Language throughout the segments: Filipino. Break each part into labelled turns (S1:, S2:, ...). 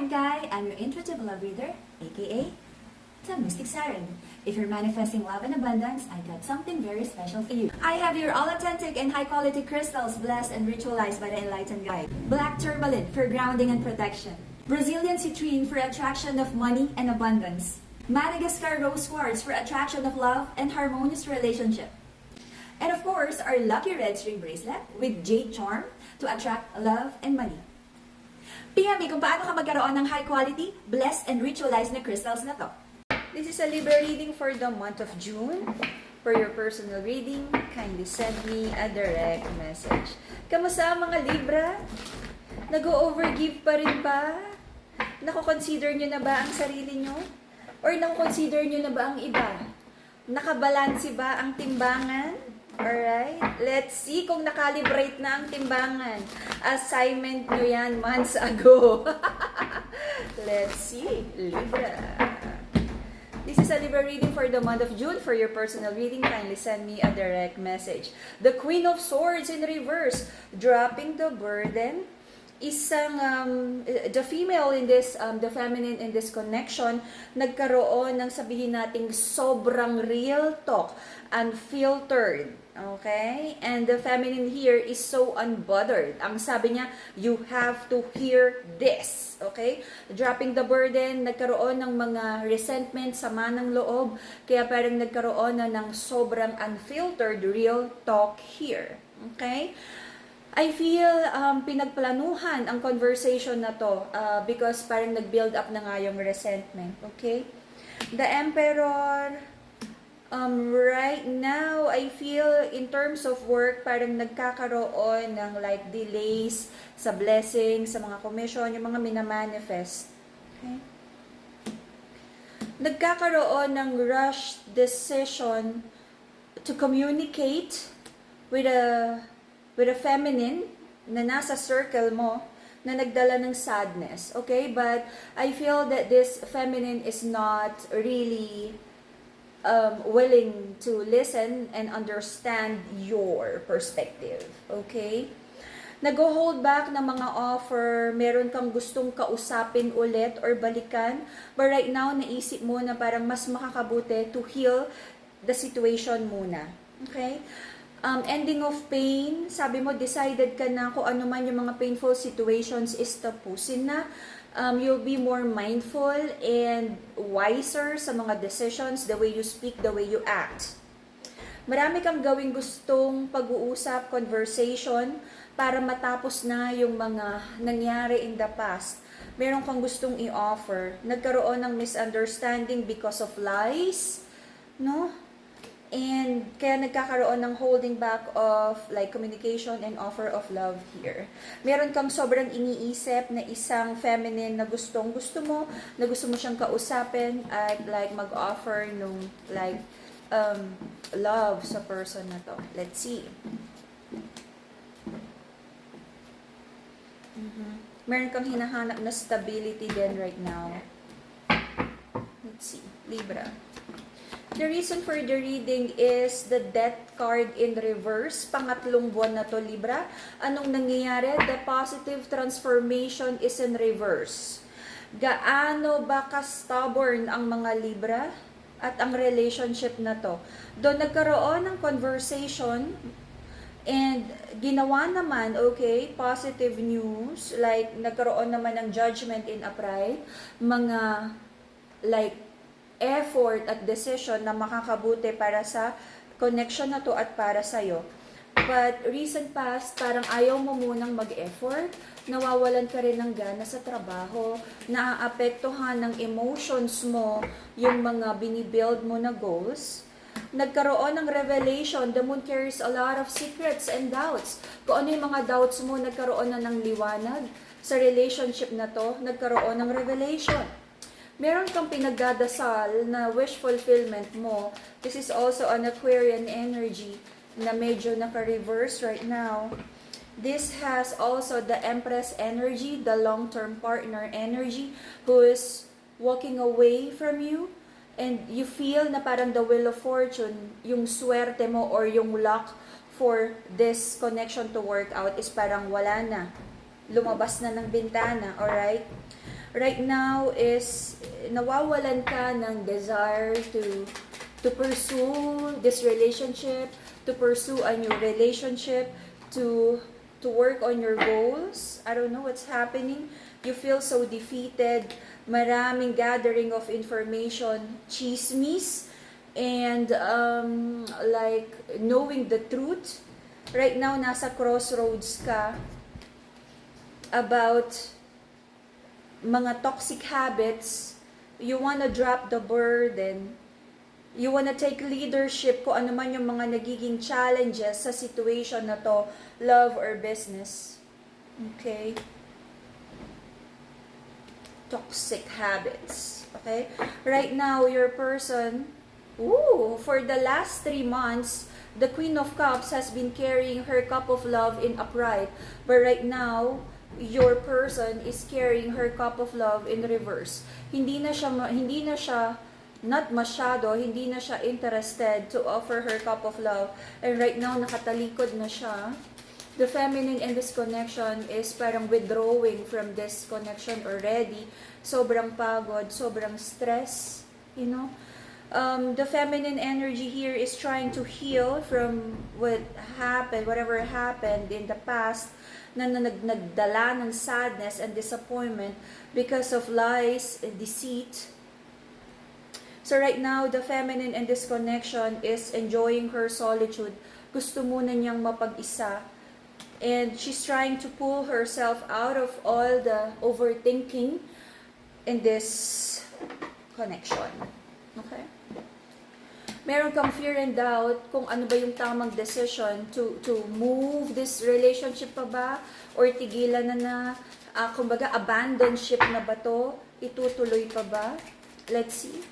S1: I'm Kai. I'm your intuitive love reader, aka the Mystic Siren. If you're manifesting love and abundance, I got something very special for you. I have your all authentic and high quality crystals blessed and ritualized by the Enlightened Guide. Black tourmaline for grounding and protection. Brazilian citrine for attraction of money and abundance. Madagascar rose quartz for attraction of love and harmonious relationship. And of course, our lucky red string bracelet with jade charm to attract love and money. PM me kung paano ka magkaroon ng high quality, blessed and ritualized na crystals na to.
S2: This is a Libra reading for the month of June. For your personal reading, kindly send me a direct message. Kamusta mga Libra? Nag-o-overgive pa rin ba? Nako-consider nyo na ba ang sarili nyo? Or nako-consider nyo na ba ang iba? Nakabalansi ba ang timbangan? Alright? Let's see kung nakalibrate na ang timbangan. Assignment nyo yan months ago. Let's see. Libra. This is a Libra reading for the month of June. For your personal reading, kindly send me a direct message. The Queen of Swords in reverse. Dropping the burden. Isang, the female in this, the feminine in this connection, nagkaroon ng sabihin nating sobrang real talk, unfiltered, okay? And the feminine here is so unbothered. Ang sabi niya, you have to hear this, okay? Dropping the burden, nagkaroon ng mga resentment, sama ng loob, kaya parang nagkaroon na ng sobrang unfiltered real talk here, okay? I feel pinagplanuhan ang conversation na to because parang nag-build up na nga yung resentment, okay? The Emperor, right now, I feel in terms of work, parang nagkakaroon ng like delays sa blessing, sa mga commission, yung mga minamanifest, okay? Nagkakaroon ng rushed decision to communicate with a feminine na nasa circle mo na nagdala ng sadness, okay? But I feel that this feminine is not really willing to listen and understand your perspective, okay? Nag-hold back ng mga offer, meron kang gustong kausapin ulit or balikan, but right now naisip mo na parang mas makakabuti to heal the situation muna, okay? Ending of pain, sabi mo, decided ka na kung ano man yung mga painful situations is tapusin na. You'll be more mindful and wiser sa mga decisions, the way you speak, the way you act. Marami kang gawing gustong pag-uusap, conversation, para matapos na yung mga nangyari in the past. Meron kang gustong i-offer. Nagkaroon ng misunderstanding because of lies, no? And kaya nagkakaroon ng holding back of like communication and offer of love here. Meron kang sobrang iniisip na isang feminine na gusto mo siyang kausapin at like mag-offer nung like love sa person na to. Let's see. Meron kang hinahanap na stability din right now. Let's see. Libra. The reason for the reading is the Death card in reverse. Pangatlong buwan na to, Libra. Anong nangyayari? The positive transformation is in reverse. Gaano ba ka-stubborn ang mga Libra at ang relationship na to? Doon nagkaroon ng conversation and ginawa naman, okay, positive news, like nagkaroon naman ng judgment in upright, mga like effort at decision na makakabuti para sa connection na to at para sa'yo. But recent past, parang ayaw mo munang mag-effort, nawawalan ka rin ng gana sa trabaho, naaapektuhan ng emotions mo yung mga binibuild mo na goals. Nagkaroon ng revelation, the moon carries a lot of secrets and doubts. Kung ano yung mga doubts mo, nagkaroon na ng liwanag. Sa relationship na to, nagkaroon ng revelation. Meron kang pinagdadasal na wish fulfillment mo. This is also an Aquarian energy na medyo naka-reverse right now. This has also the Empress energy, the long-term partner energy, who is walking away from you. And you feel na parang the wheel of fortune, yung swerte mo or yung luck for this connection to work out is parang wala na. Lumabas na ng bintana, alright? right now is nawawalan ka ng desire to pursue this relationship, to pursue a new relationship, to work on your goals. I don't know what's happening. You feel so defeated. Maraming gathering of information, chismis, and like knowing the truth. Right now, nasa crossroads ka about mga toxic habits. You wanna drop the burden. You wanna take leadership kung ano man yung mga nagiging challenges sa situation na to, love or business. Okay? Toxic habits. Okay? Right now, your person, for the last 3 months, the Queen of Cups has been carrying her cup of love in upright. But right now, your person is carrying her cup of love in reverse. Hindi na siya hindi na siya interested to offer her cup of love. And right now, nakatalikod na siya. The feminine in this connection is parang withdrawing from this connection already. Sobrang pagod, sobrang stress, you know. The feminine energy here is trying to heal from whatever happened in the past, na nagdala ng sadness and disappointment because of lies and deceit. So right now, the feminine in this connection is enjoying her solitude. Gusto muna niyang mapag-isa. And she's trying to pull herself out of all the overthinking in this connection. Okay? Meron kang fear and doubt kung ano ba yung tamang decision to move this relationship pa ba or tigilan na kumbaga abandon ship na ba to, itutuloy pa ba? Let's see.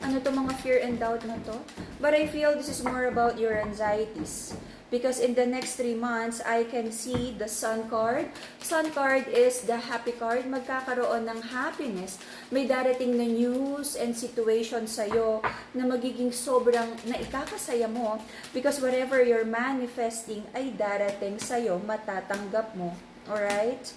S2: Ano to mga fear and doubt na to? But I feel this is more about your anxieties. Because in the next 3 months, I can see the Sun card. Sun card is the happy card. Magkakaroon ng happiness. May darating na news and situation sa'yo na magiging sobrang naikakasaya mo. Because whatever you're manifesting ay darating sa'yo, matatanggap mo. Alright?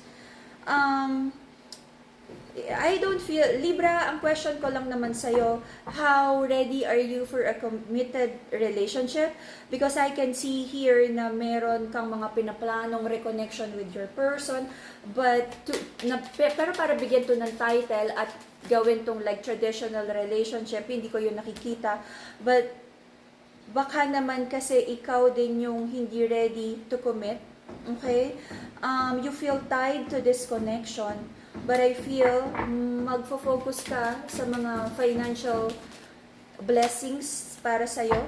S2: I don't feel, Libra, ang question ko lang naman sa'yo, how ready are you for a committed relationship? Because I can see here na meron kang mga pinaplanong reconnection with your person, pero para bigyan to ng title at gawin tong like traditional relationship, hindi ko yun nakikita. But baka naman kasi ikaw din yung hindi ready to commit. Okay? You feel tied to this connection. But I feel magfo-focus ka sa mga financial blessings para sa'yo.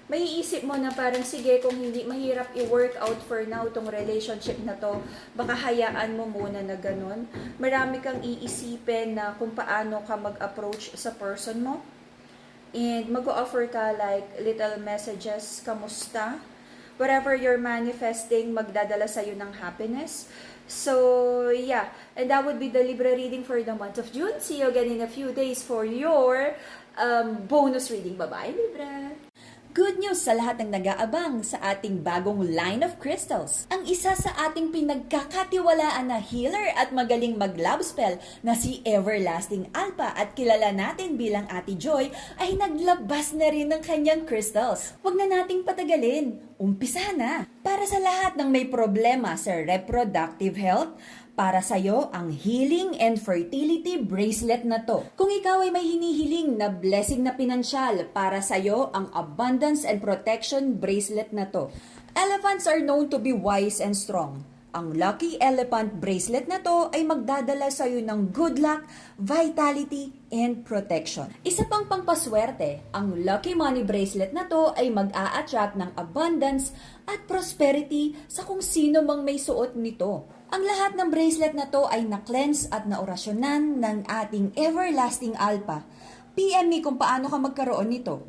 S2: May iisip mo na parang sige, kung hindi mahirap i-work out for now tong relationship na to, baka hayaan mo muna na ganun. Marami kang iisipin na kung paano ka mag-approach sa person mo. And mag-offer ka like little messages, kamusta? Whatever you're manifesting, magdadala sa'yo ng happiness. So, yeah. And that would be the Libra reading for the month of June. See you again in a few days for your bonus reading. Bye-bye, Libra!
S1: Good news sa lahat ng nag-aabang sa ating bagong line of crystals. Ang isa sa ating pinagkakatiwalaan na healer at magaling mag-love spell na si Everlasting Alpha at kilala natin bilang Ate Joy ay naglabas na rin ng kanyang crystals. Huwag na nating patagalin. Umpisa na! Para sa lahat ng may problema sa reproductive health, para sa'yo ang Healing and Fertility Bracelet na to. Kung ikaw ay may hinihiling na blessing na pinansyal, para sa'yo ang Abundance and Protection Bracelet na to. Elephants are known to be wise and strong. Ang Lucky Elephant Bracelet na to ay magdadala sa'yo ng good luck, vitality, and protection. Isa pang pangpaswerte, ang Lucky Money Bracelet na to ay mag-a-attract ng abundance at prosperity sa kung sino mang may suot nito. Ang lahat ng bracelet na to ay na-cleanse at naorasyonan ng ating Everlasting Alpha. PM me kung paano ka magkaroon nito.